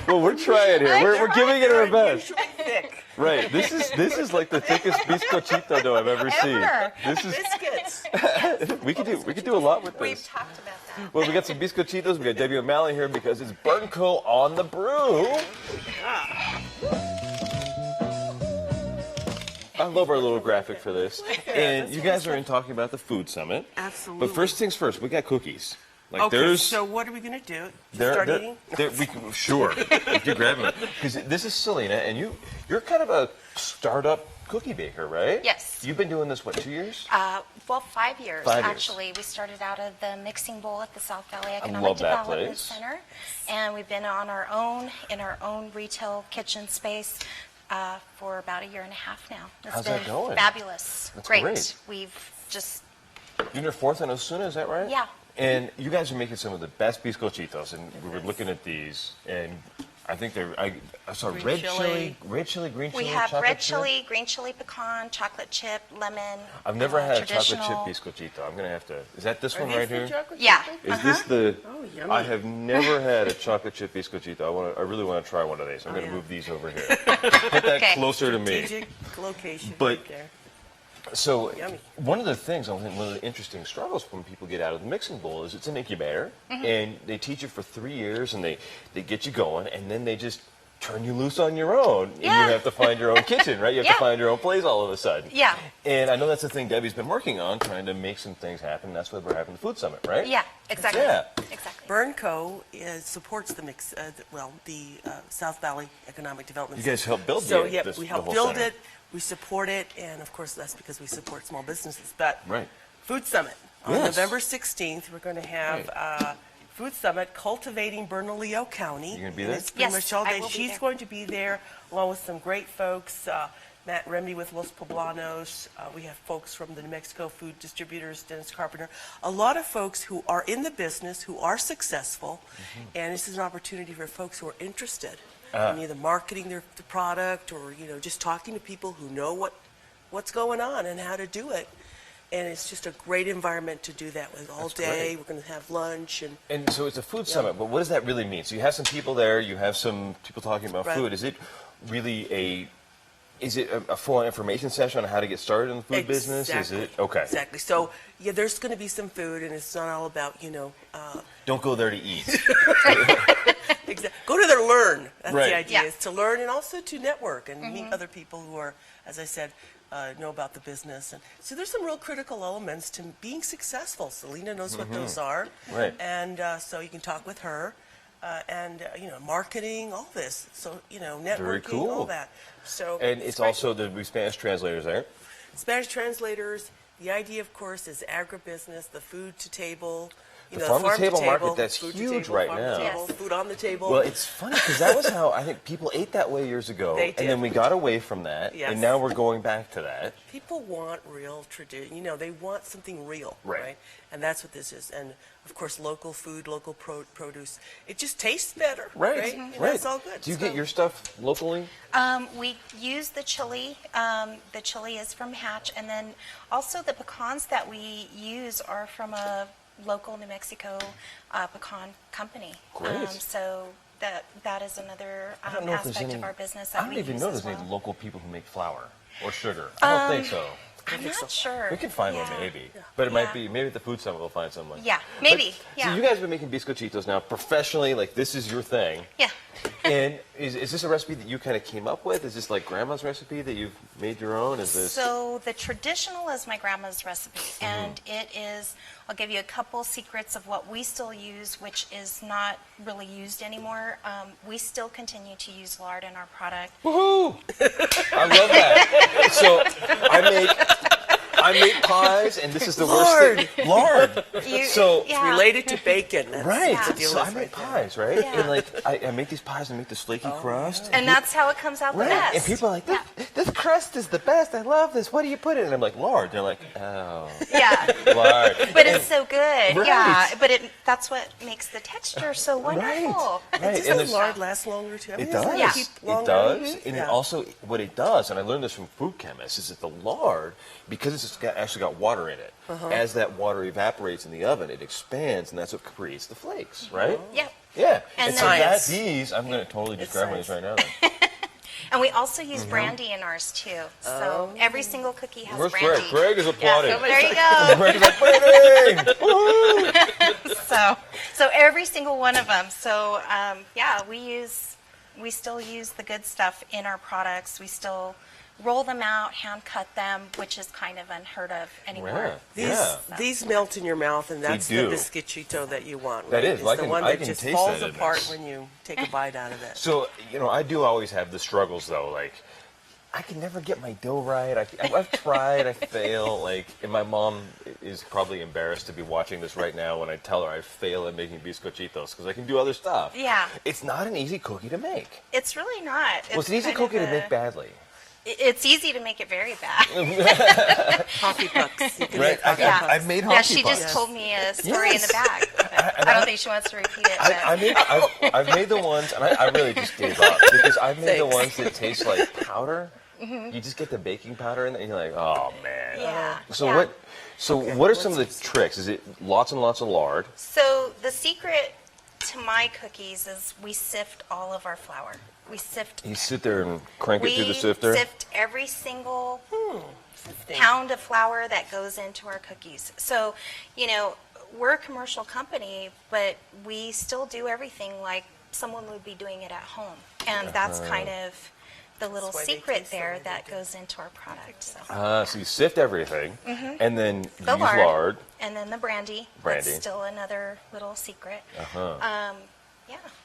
Well, we're trying here. We're giving it our best. Thick. Right. This is like the thickest bizcochito dough I've ever seen. This is. Biscuits. We could do a lot with We've this. talked about that. Well, we got some bizcochitos. We got Debbie O'Malley here because it's Bernco on the brew. I love our little graphic for this. And you guys are in talking about the food summit. Absolutely. But first things first, we got cookies. Like Okay, so what are we going to do? Start eating? Sure. If you grab them. Because this is Selena, and you're kind of a startup cookie baker, right? Yes. You've been doing this, what, 2 years? Well, 5 years, 5 years. actually. We started out of the mixing bowl at the South Valley love Economic that Development place. Center. And we've been on our own, in our own retail kitchen space for about a year and a half now. It's How's been that going? fabulous. That's great. great. We've just, You're in your fourth in Osuna, is that right? Yeah. And you guys are making some of the best bizcochitos, and we were looking at these, and I think I saw Green red chili. green chili, we have chocolate red chip. chili, green chili pecan, chocolate chip, lemon. I've never had a chocolate chip traditional. bizcochito. I'm gonna have to. Is that this Are one these right the here? chocolate Yeah. chip? Is this the? Oh, yummy. I have never had a chocolate chip bizcochito. I really want to try one of these. I'm gonna yeah. move these over here. Put that Okay. closer to me. Strategic location But- right there. So Yummy. one of the things, I think one of the interesting struggles when people get out of the mixing bowl is it's an incubator, and they teach you for 3 years, and they get you going, and then they just turn you loose on your own, and Yeah. you have to find your own kitchen, right? You have to Yeah. find your own place all of a sudden. Yeah. And I know that's the thing Debbie's been working on, trying to make some things happen. That's why we're having the food summit, right? Yeah, exactly. Yeah. Exactly. Bernco supports the South Valley Economic Development You guys Center. helped build So, the- yeah, this- we the help whole build center. it, we support it, and of course that's because we support small businesses. But Right. Food Summit on Yes. November 16th, we're going to have Food Summit, Cultivating Bernalillo County. You gonna be And there? it's pretty Yes, much all I day. will be She's there. going to be there along with some great folks. Matt Remedy with Los Poblanos. We have folks from the New Mexico Food Distributors, Dennis Carpenter. A lot of folks who are in the business, who are successful, and this is an opportunity for folks who are interested in either marketing the product or just talking to people who know what's going on and how to do it. And it's just a great environment to do that with all That's day. great. We're going to have lunch and And so it's a food summit, but what does that really mean? So you have some people there, you have some people talking about Right. food. Is it really a full information session on how to get started in the food business? Is it? Okay. Exactly. So yeah, there's going to be some food, and it's not all about Don't go there to eat. Go to there to learn. That's Right. the idea, Yeah. is to learn and also to network and meet other people who are, as I said, know about the business. And so there's some real critical elements to being successful. Selena knows what those are. Right. And so you can talk with her. Marketing, all this. So, networking, Very cool. all that. So And it's great. also the Spanish translators there. Spanish translators. The idea, of course, is agribusiness, the food to table. The farm-to-table market, that's food to huge table, right farm to now. table, Yes. Food on the table. Well, it's funny because that was how I think people ate that way years ago, They and did. then we got away from that, Yes. and now we're going back to that. People want real tradition. They want something real, Right. And that's what this is. And of course, local food, local produce. It just tastes better, Right, right? right. And that's all good. Do you So- get your stuff locally? We use the chili. The chili is from Hatch, and then also the pecans that we use are from a local New Mexico pecan company. Great. So that is another I don't know if there's aspect any. of our business I that don't we even use know as there's any well. local people who make flour or sugar. I don't think so. I'm not sure. We can find Yeah. one maybe, but it might Yeah. be maybe at the food summit we'll find someone. Yeah, maybe. But, Yeah. So you guys have been making bizcochitos now professionally, like this is your thing. Yeah. And is this a recipe that you kind of came up with? Is this like grandma's recipe that you've made your own? Is this? So the traditional is my grandma's recipe, and it is, I'll give you a couple secrets of what we still use, which is not really used anymore. We still continue to use lard in our product. Woohoo! I love that. So I make pies, and this is the worst thing. Lard. So Yeah. Related to bacon. That's right. what the deal So is I make right there. pies, right? Yeah. And like I make these pies and make this flaky crust. And that's how it comes out the Right. best. And people are like, this crust is the best. I love this. What do you put in it? And I'm like, lard. They're like, oh, Yeah. lard. But it's so good. Right. Yeah. But that's what makes the texture so wonderful. Right. Doesn't And the there's- lard last longer too? I mean, It doesn't does. Yeah. keep It longer? does. And Yeah. it also, what it does, and I learned this from food chemists, is that the lard, because it's actually got water in it. As that water evaporates in the oven, it expands, and that's what creates the flakes, right? Yep. Yeah. And so science. these, I'm going to totally just grab one of these right now. Then. And we also use brandy in ours too. So every single cookie has Where's brandy. Greg? Greg is applauding. Yeah, there you go. Greg is like, "Winning!" Woo! So every single one of them. So yeah, we still use the good stuff in our products. We still roll them out, hand cut them, which is kind of unheard of anymore. These melt in your mouth, and that's the do. biscuitito that you want. That right? is. It's I the can- one I that can just taste falls that in apart this. when you take a bite out of it. So, I do always have the struggles, though. Like, I can never get my dough right. I've tried, I fail. Like, and my mom is probably embarrassed to be watching this right now when I tell her I fail at making bizcochitos because I can do other stuff. Yeah. It's not an easy cookie to make. It's really not. Well, it's an easy kind cookie of to make badly. It's easy to make it very bad. Hockey pucks. You can Right? make hockey Yeah. pucks. I've made Yeah, hockey she pucks. just told me a story in Yes. the bag. I don't think she wants to repeat it. But I've made the ones, and I really just gave up because I've made the Thanks. ones that taste like powder. You just get the baking powder in there, and you're like, oh man. yeah. So yeah. what? So what are some of the tricks? Is it lots and lots of lard? So the secret to my cookies is we sift all of our flour. We sift. You sit there and crank it We through the sifter. sift every single pound of flour that goes into our cookies. So, we're a commercial company, but we still do everything like someone would be doing it at home. And that's kind of the little That's why they secret taste so there good. that goes into our product. So. So you sift everything, and then you The use lard. and then the brandy. Brandy. That's still another little secret. Yeah.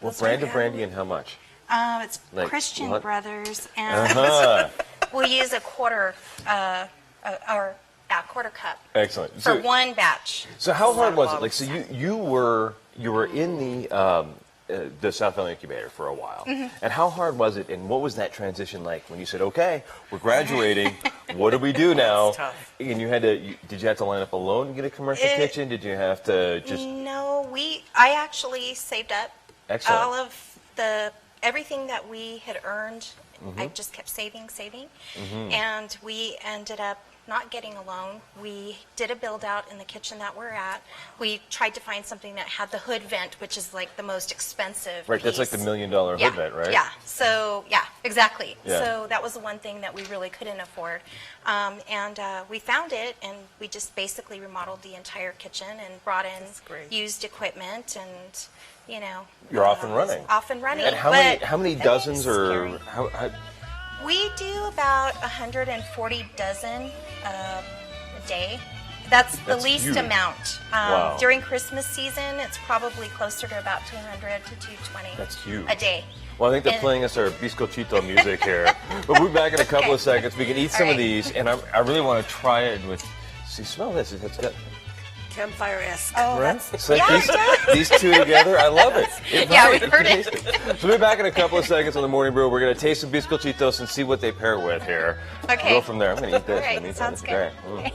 What those brand are- of brandy and how much? It's Like Christian what? Brothers, and we'll use a quarter cup Excellent. for So, one batch. so how hard was it? bottle Like, so you were in the South Valley incubator for a while, and how hard was it? And what was that transition like when you said, "Okay, we're graduating. What do we do now?" It's tough. And did you have to line up alone to get a commercial kitchen? Did you have to just No, I actually saved up excellent? all of everything that we had earned. I just kept saving, and we ended up not getting a loan. We did a build out in the kitchen that we're at. We tried to find something that had the hood vent, which is like the most expensive Right, that's like the piece. $1 million hood vent, right? Yeah. So yeah, exactly. Yeah. So that was the one thing that we really couldn't afford, and we found it, and we just basically remodeled the entire kitchen and brought in great. used equipment, and You're off and running. off and running. And how many but dozens it's or scary. how We do about 140 dozen a day. That's the That's least huge. amount. Wow. During Christmas season, it's probably closer to about 200 to 220 That's huge. a day. Well, I think they're And- playing us our bizcochito music here. But we'll be back in a couple of seconds. We can eat some All of right. these, and I really want to try it with. See, smell this. It's got Campfire-esque. Oh, right. that's It's like yeah, it does. these two together. I love it. It's Yeah, right. we heard it. So we'll be back in a couple of seconds on the Morning Brew. We're going to taste some bizcochitos and see what they pair with here. Okay. Go from there. I'm going to eat this. All right, I'm gonna eat sounds this. good. Okay.